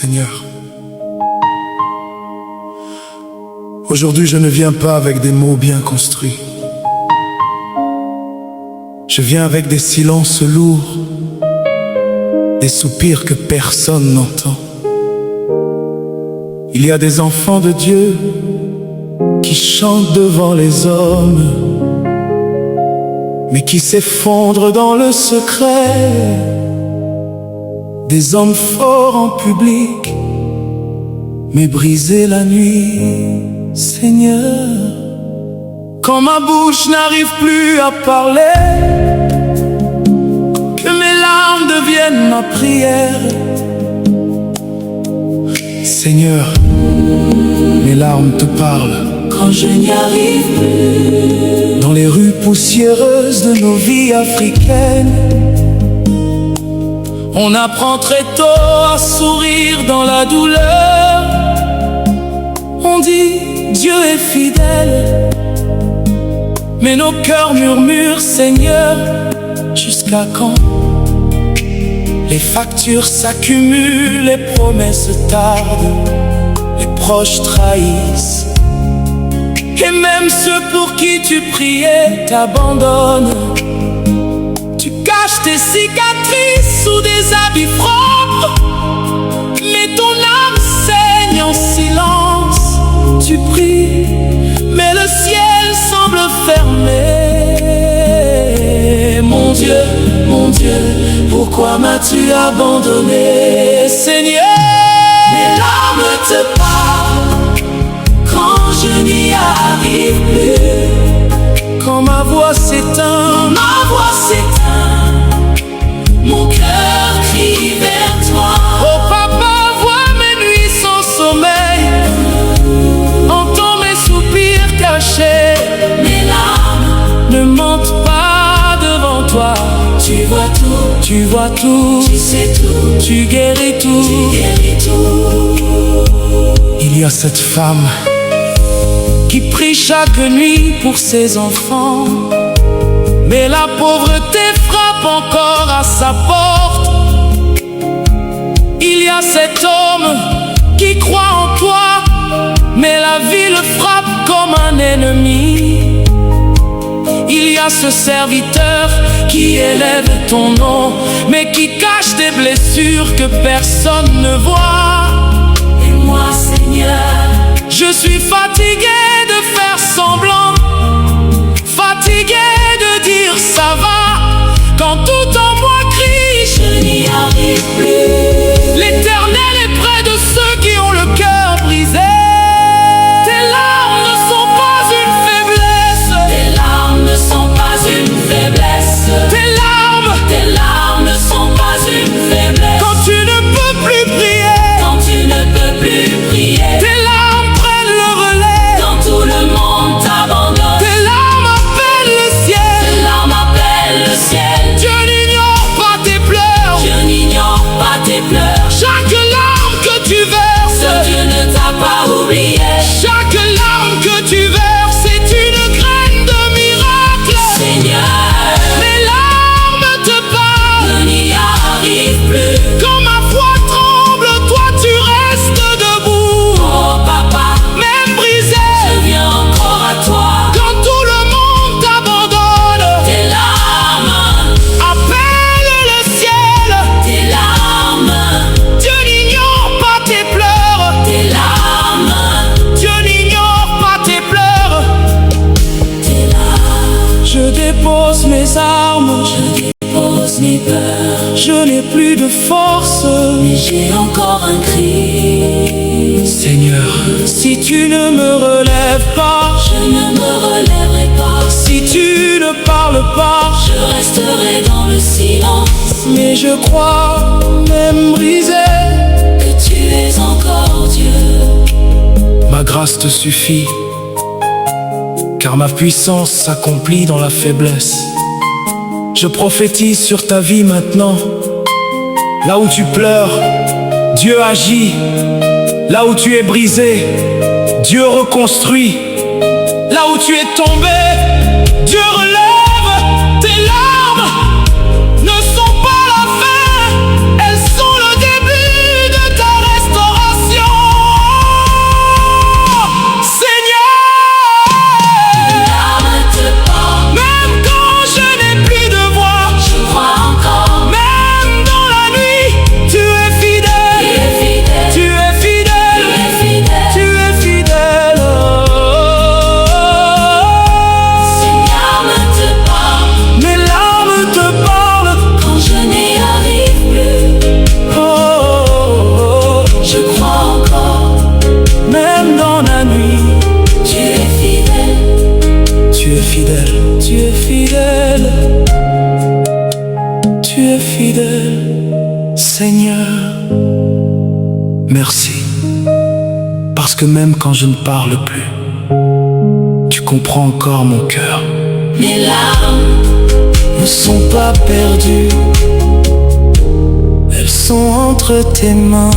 Seigneur, aujourd'hui je ne viens pas avec des mots bien construits. Je viens avec des silences lourds, des soupirs que personne n'entend. Il y a des enfants de Dieu qui chantent devant les hommes, mais qui s'effondrent dans le secret. Des hommes forts en public, mais brisés la nuit. Seigneur, quand ma bouche n'arrive plus à parler, que mes larmes deviennent ma prière. Seigneur, mes larmes te parlent quand je n'y arrive plus. Dans les rues poussiéreuses de nos vies africaines, on apprend très tôt à sourire dans la douleur. On dit Dieu est fidèle, mais nos cœurs murmurent Seigneur, jusqu'à quand? Les factures s'accumulent, les promesses tardent, les proches trahissent, et même ceux pour qui tu priais t'abandonnent. Tu caches tes cicatrices sous des habits propres, mais ton âme saigne en silence. Tu pries, mais le ciel semble fermé. Mon Dieu, pourquoi m'as-tu abandonné? Seigneur, mes larmes te parlent quand je n'y arrive plus. Quand ma voix s'éteint, mon cœur crie vers toi. Oh papa, vois mes nuits sans sommeil, entends mes soupirs cachés. Mes larmes ne mentent pas devant toi. Tu vois tout, tu vois tout, tu sais tout, tu guéris tout, tu guéris tout. Il y a cette femme qui prie chaque nuit pour ses enfants, mais la pauvreté frappe encore à sa porte. Il y a cet homme qui croit en toi, mais la vie le frappe comme un ennemi. Il y a ce serviteur qui élève ton nom, mais qui cache des blessures que personne ne voit. Et moi, Seigneur, je suis fatigué de faire semblant, fatigué de dire ça va, quand tout en moi crie je n'y arrive plus. L'Éternel est près de ceux qui ont le cœur brisé. Tes larmes ne sont pas une faiblesse. Tes larmes ne sont pas une faiblesse. Tes larmes ne sont pas une faiblesse. Quand tu ne peux plus prier, quand tu ne peux plus prier, tes larmes prennent le relais. quand tout le monde t'abandonne, Tes larmes appellent le ciel. tes larmes appellent le ciel. Dieu n'ignore pas tes pleurs. Je n'ignore pas tes pleurs. Chaque larme que tu verses, Dieu ne t'a pas oublié. chaque larme que tu verses est une graine de miracle. Seigneur, Mes larmes te parlent. je n'y arrive plus. Quand ma foi tremble, toi tu restes debout. Oh papa, Même brisé, je viens encore à toi. quand tout le monde t'abandonne, Tes larmes, appelle le ciel. tes larmes, Dieu n'ignore pas tes pleurs. tes larmes, Dieu n'ignore pas tes pleurs. tes larmes. Je dépose mes armes, Pose mes peurs, je n'ai plus de force. mais j'ai encore un cri. Seigneur, si tu ne me relèves pas, Je ne me relèverai pas. si tu ne parles pas, Je resterai dans le silence. mais je crois, même brisé, Que tu es encore Dieu. ma grâce te suffit, car ma puissance s'accomplit dans la faiblesse. Je prophétise sur ta vie maintenant. Là où tu pleures, Dieu agit. Là où tu es brisé, Dieu reconstruit. Là où tu es tombé, Dieu relève. Tes larmes ne sont pas la fin, elles sont le début de ta restauration. Merci. Parce que même quand je ne parle plus, tu comprends encore mon cœur. Mes larmes Ne sont pas perdues, elles sont entre tes mains.